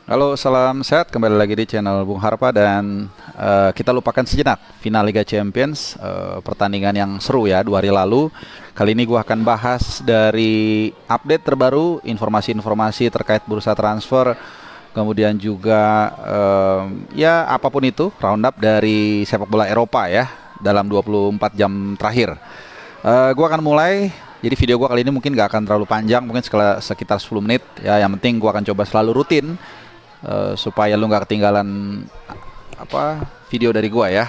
Halo, salam sehat. Kembali lagi di channel Bung Harpa dan kita lupakan sejenak final Liga Champions, pertandingan yang seru ya 2 hari lalu. Kali ini gua akan bahas dari update terbaru, informasi-informasi terkait bursa transfer, kemudian juga ya apapun itu roundup dari sepak bola Eropa ya dalam 24 jam terakhir. Gua akan mulai. Jadi video gua kali ini mungkin gak akan terlalu panjang, mungkin sekitar 10 menit ya. Yang penting gua akan coba selalu rutin supaya lu nggak ketinggalan video dari gua ya.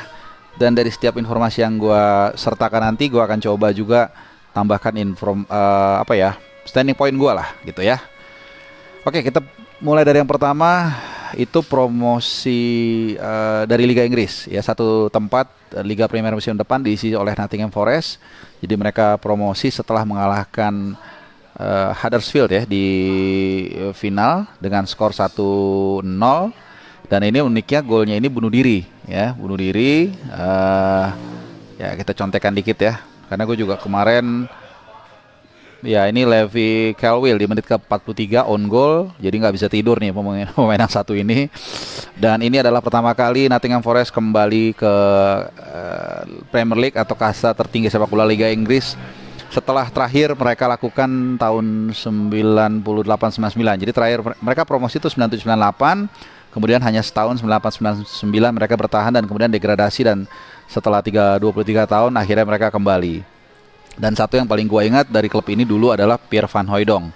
Dan dari setiap informasi yang gua sertakan nanti gua akan coba juga tambahkan standing point gua lah gitu ya. Oke, kita mulai dari yang pertama, itu promosi dari Liga Inggris ya. Satu tempat Liga Premier musim depan diisi oleh Nottingham Forest. Jadi mereka promosi setelah mengalahkan Huddersfield ya di final dengan skor 1-0. Dan ini uniknya golnya ini bunuh diri ya, ya kita contekan dikit ya, karena gue juga kemarin ya, ini Levi Colwill di menit ke-43 on goal, jadi nggak bisa tidur nih pemain yang satu ini. Dan ini adalah pertama kali Nottingham Forest kembali ke Premier League atau kasta tertinggi sepak bola Liga Inggris setelah terakhir mereka lakukan tahun 98-99. Jadi terakhir mereka promosi itu 97-98, kemudian hanya setahun 98-99 mereka bertahan dan kemudian degradasi, dan setelah 23 tahun akhirnya mereka kembali. Dan satu yang paling gua ingat dari klub ini dulu adalah Pierre van Hooijdonk.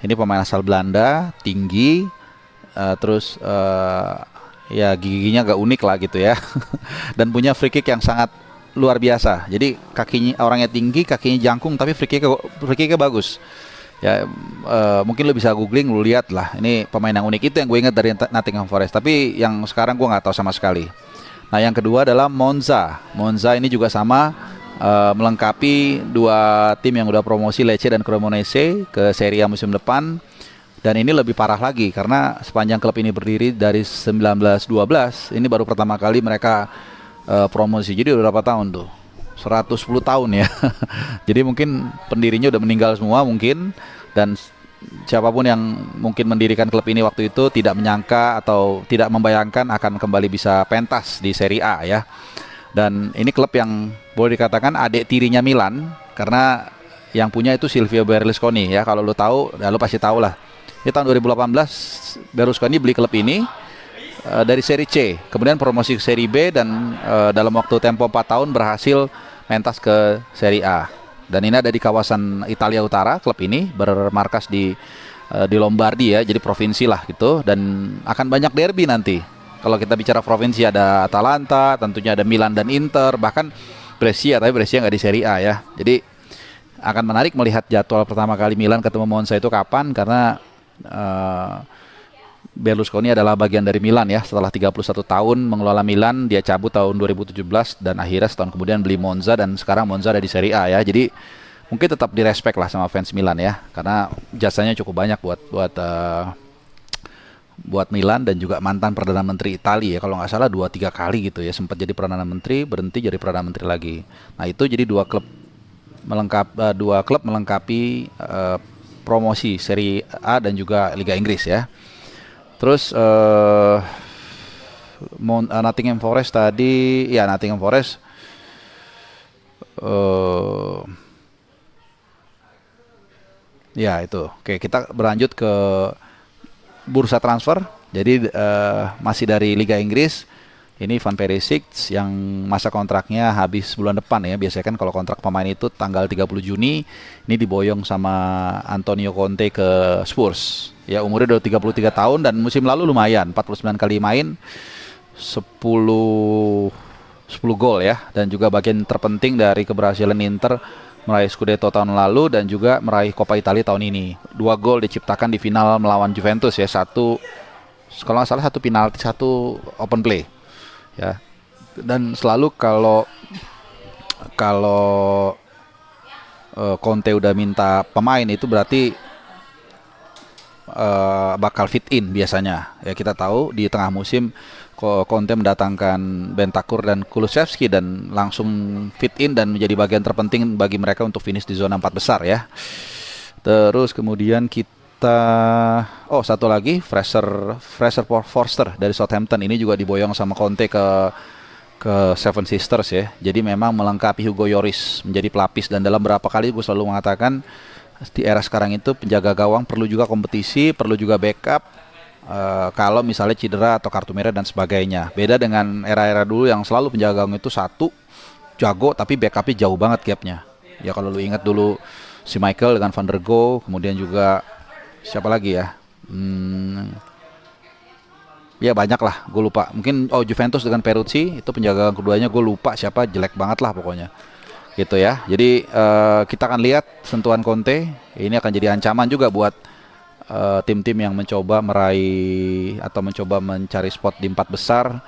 Ini pemain asal Belanda, tinggi, ya giginya agak unik lah gitu ya. Dan punya free kick yang sangat luar biasa. Jadi kakinya, orangnya tinggi, kakinya jangkung, tapi free kicknya bagus. Ya mungkin lo bisa googling, lo lihat lah. Ini pemain yang unik, itu yang gue ingat dari Nottingham Forest. Tapi yang sekarang gue nggak tahu sama sekali. Nah yang kedua adalah Monza. Monza ini juga sama, melengkapi dua tim yang udah promosi, Lecce dan Cremonese, ke Serie A musim depan. Dan ini lebih parah lagi karena sepanjang klub ini berdiri dari 1912, ini baru pertama kali mereka promosi. Jadi udah berapa tahun tuh? 110 tahun ya. Jadi mungkin pendirinya udah meninggal semua mungkin, dan siapapun yang mungkin mendirikan klub ini waktu itu tidak menyangka atau tidak membayangkan akan kembali bisa pentas di Serie A ya. Dan ini klub yang boleh dikatakan adik tirinya Milan, karena yang punya itu Silvio Berlusconi ya. Kalau lo tahu, ya lo pasti tahu lah. Di tahun 2018 Berlusconi beli klub ini dari Serie C, kemudian promosi ke Serie B, dan dalam waktu tempo 4 tahun berhasil pentas ke Serie A. Dan ini ada di kawasan Italia Utara, klub ini bermarkas di Lombardi ya, jadi provinsi lah gitu, dan akan banyak derby nanti. Kalau kita bicara provinsi, ada Atalanta, tentunya ada Milan dan Inter, bahkan Brescia, tapi Brescia nggak di Serie A ya. Jadi akan menarik melihat jadwal pertama kali Milan ketemu Monza itu kapan, karena Berlusconi adalah bagian dari Milan ya. Setelah 31 tahun mengelola Milan, dia cabut tahun 2017 dan akhirnya setahun kemudian beli Monza, dan sekarang Monza ada di Serie A ya. Jadi mungkin tetap direspek lah sama fans Milan ya, karena jasanya cukup banyak buat Milan, dan juga mantan Perdana Menteri Italia ya, kalau nggak salah 2-3 kali gitu ya, sempat jadi Perdana Menteri, berhenti jadi Perdana Menteri lagi. Nah itu jadi dua klub melengkapi promosi Serie A dan juga Liga Inggris ya. Terus Nottingham Forest tadi, ya Nottingham Forest ya itu. Oke, kita berlanjut ke bursa transfer. Jadi masih dari Liga Inggris. Ini Van Perisic yang masa kontraknya habis bulan depan ya. Biasanya kan kalau kontrak pemain itu tanggal 30 Juni. Ini diboyong sama Antonio Conte ke Spurs. Ya umurnya udah 33 tahun dan musim lalu lumayan, 49 kali main, 10 gol ya, dan juga bagian terpenting dari keberhasilan Inter meraih Scudetto tahun lalu dan juga meraih Coppa Italia tahun ini. 2 gol diciptakan di final melawan Juventus ya, satu kalau nggak salah satu penalti, satu open play ya. Dan selalu kalau Conte udah minta pemain itu berarti bakal fit in biasanya ya. Kita tahu di tengah musim Conte mendatangkan Bentancur dan Kulusevski dan langsung fit in dan menjadi bagian terpenting bagi mereka untuk finish di zona 4 besar ya. Terus kemudian kita kita, oh satu lagi Fraser Forster dari Southampton ini juga diboyong sama Conte ke Seven Sisters ya. Jadi memang melengkapi Hugo Lloris menjadi pelapis, dan dalam beberapa kali gue selalu mengatakan di era sekarang itu penjaga gawang perlu juga kompetisi, perlu juga backup kalau misalnya cedera atau kartu merah dan sebagainya. Beda dengan era-era dulu yang selalu penjaga gawang itu satu jago tapi backupnya jauh banget gapnya. Ya kalau lu ingat dulu si Michael dengan Van der Go, kemudian juga siapa lagi ya? Ya banyak lah, gue lupa. Mungkin Juventus dengan Peruzzi itu penjaga gawang keduanya, gue lupa siapa, jelek banget lah pokoknya. Gitu ya. Jadi kita akan lihat sentuhan Conte ini akan jadi ancaman juga buat tim-tim yang mencoba meraih atau mencoba mencari spot di 4 besar.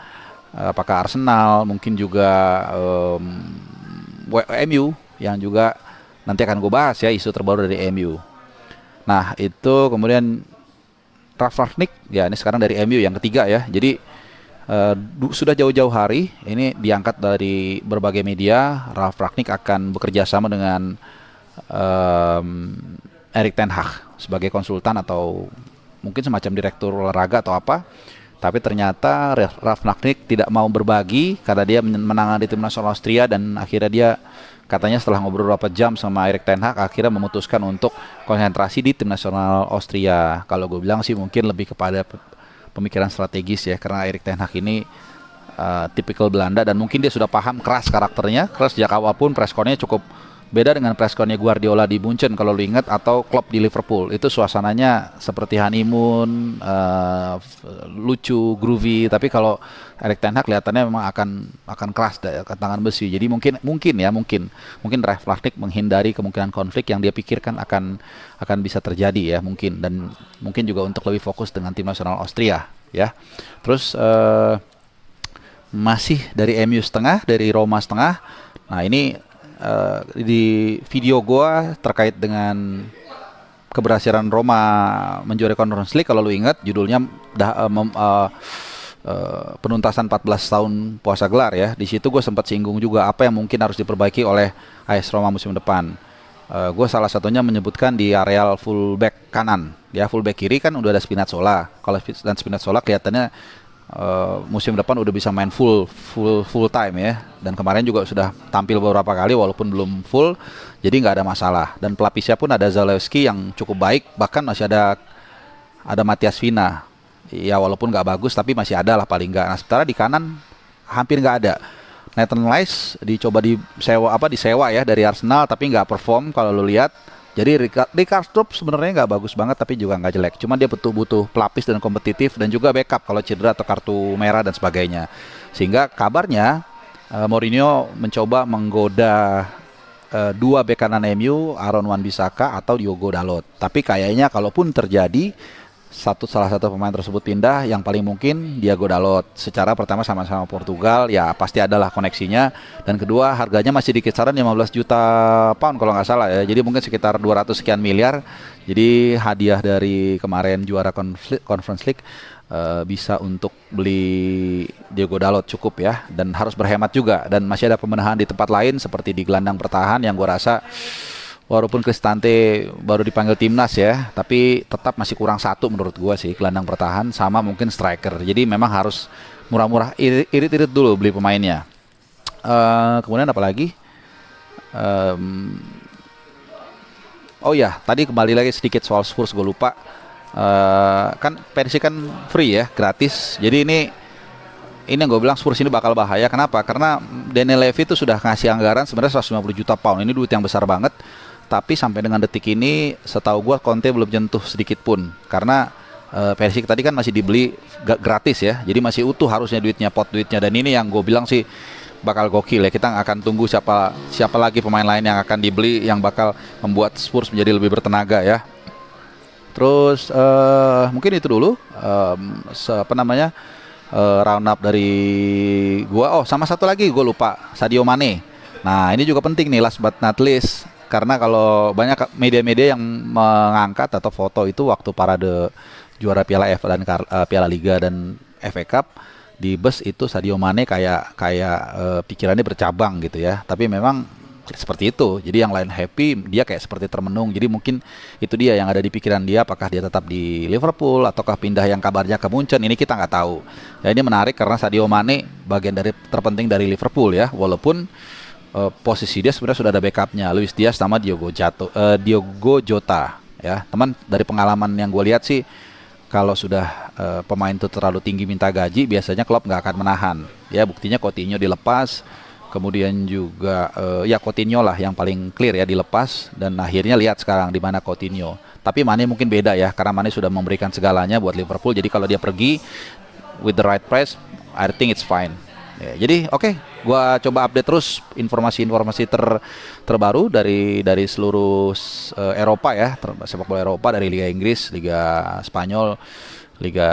Apakah Arsenal, mungkin juga MU yang juga nanti akan gue bahas ya, isu terbaru dari MU. Nah itu kemudian Ralf Rangnick, ya ini sekarang dari MU yang ketiga ya. Jadi sudah jauh-jauh hari ini diangkat dari berbagai media. Ralf Rangnick akan bekerja sama dengan Erik ten Hag sebagai konsultan atau mungkin semacam direktur olahraga atau apa. Tapi ternyata Ralf Rangnick tidak mau berbagi karena dia menangani tim nasional Austria, dan akhirnya dia katanya setelah ngobrol beberapa jam sama Erik ten Hag akhirnya memutuskan untuk konsentrasi di tim nasional Austria. Kalau gue bilang sih mungkin lebih kepada pemikiran strategis ya, karena Erik ten Hag ini tipikal Belanda, dan mungkin dia sudah paham keras karakternya, keras sejak awal pun. Pressconnya cukup beda dengan pressconnya Guardiola di Munchen kalau lu ingat, atau Klopp di Liverpool. Itu suasananya seperti honeymoon, lucu, groovy. Tapi kalau Erik ten Hag kelihatannya memang akan keras, akan tangan besi. Jadi mungkin Ralf Rangnick menghindari kemungkinan konflik yang dia pikirkan akan bisa terjadi ya, mungkin, dan mungkin juga untuk lebih fokus dengan tim nasional Austria ya. Terus masih dari MU setengah, dari Roma setengah. Nah ini di video gua terkait dengan keberhasilan Roma menjuarai Conference League, kalau lu ingat judulnya penuntasan 14 tahun puasa gelar ya. Di situ gue sempat singgung juga apa yang mungkin harus diperbaiki oleh AS Roma musim depan. Gue salah satunya menyebutkan di areal fullback kanan ya. Fullback kiri kan udah ada Spinazzola. Kalau dan Spinazzola kelihatannya musim depan udah bisa main full time ya, dan kemarin juga sudah tampil beberapa kali walaupun belum full, jadi nggak ada masalah. Dan pelapisnya pun ada Zalewski yang cukup baik, bahkan masih ada Matias Vina ya, walaupun nggak bagus tapi masih ada lah paling nggak. Nah sementara di kanan hampir nggak ada. Nathan Lice dicoba disewa ya dari Arsenal, tapi nggak perform kalau lu lihat. Jadi Karsdorp sebenarnya nggak bagus banget tapi juga nggak jelek. Cuma dia butuh pelapis dan kompetitif, dan juga backup kalau cedera atau kartu merah dan sebagainya. Sehingga kabarnya Mourinho mencoba menggoda dua bek kanan MU, Aaron Wan-Bissaka atau Diogo Dalot. Tapi kayaknya kalaupun terjadi salah satu pemain tersebut pindah, yang paling mungkin Diogo Dalot. Secara pertama sama-sama Portugal, ya pasti adalah koneksinya, dan kedua harganya masih di kisaran 15 juta pound kalau nggak salah ya. Jadi mungkin sekitar 200 sekian miliar. Jadi hadiah dari kemarin juara Conference League bisa untuk beli Diogo Dalot cukup ya, dan harus berhemat juga. Dan masih ada pembenahan di tempat lain seperti di gelandang pertahanan yang gue rasa walaupun Cristante baru dipanggil timnas ya, tapi tetap masih kurang satu menurut gua sih, gelandang pertahan sama mungkin striker. Jadi memang harus murah-murah, irit-irit dulu beli pemainnya. Kemudian apa lagi? Oh ya, tadi kembali lagi sedikit soal Spurs, gue lupa. Kan pensi kan free ya, gratis. Jadi ini yang gue bilang Spurs ini bakal bahaya. Kenapa? Karena Daniel Levy itu sudah ngasih anggaran sebenarnya 150 juta pound. Ini duit yang besar banget. Tapi sampai dengan detik ini setahu gue Conte belum jentuh sedikit pun. Karena Perisic tadi kan masih dibeli gratis ya. Jadi masih utuh harusnya pot duitnya. Dan ini yang gue bilang sih bakal gokil ya. Kita akan tunggu siapa lagi pemain lain yang akan dibeli yang bakal membuat Spurs menjadi lebih bertenaga ya. Terus mungkin itu dulu round up dari gua. Oh, sama satu lagi gua lupa, Sadio Mane. Nah, ini juga penting nih, last but not least, karena kalau banyak media-media yang mengangkat atau foto itu waktu parade juara Piala FA dan Piala Liga dan FA Cup di bus itu Sadio Mane kayak pikirannya bercabang gitu ya. Tapi memang seperti itu. Jadi yang lain happy, dia kayak seperti termenung. Jadi mungkin itu dia yang ada di pikiran dia, apakah dia tetap di Liverpool ataukah pindah yang kabarnya ke Munchen, ini kita nggak tahu. Ya ini menarik karena Sadio Mane bagian dari terpenting dari Liverpool ya, walaupun posisi dia sebenarnya sudah ada backupnya, Luis Diaz sama Diogo Jota ya. Teman, dari pengalaman yang gue lihat sih, kalau sudah pemain itu terlalu tinggi minta gaji, biasanya klub nggak akan menahan. Ya buktinya Coutinho dilepas. Kemudian juga ya Coutinho lah yang paling clear ya dilepas, dan akhirnya lihat sekarang di mana Coutinho. Tapi Mane mungkin beda ya, karena Mane sudah memberikan segalanya buat Liverpool. Jadi kalau dia pergi with the right price, I think it's fine. Ya, jadi oke, gua coba update terus informasi-informasi terbaru dari seluruh Eropa ya, sepak bola Eropa, dari Liga Inggris, Liga Spanyol, Liga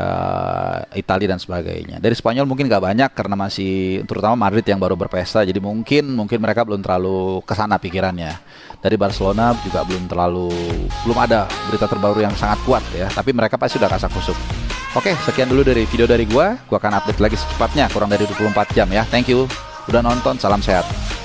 Italia dan sebagainya. Dari Spanyol mungkin nggak banyak karena masih terutama Madrid yang baru berpesta, jadi mungkin mereka belum terlalu kesana pikirannya. Dari Barcelona juga belum ada berita terbaru yang sangat kuat ya, tapi mereka pasti sudah kasak kusuk. Oke, sekian dulu dari video dari gua akan update lagi secepatnya, kurang dari 24 jam ya. Thank you udah nonton, salam sehat.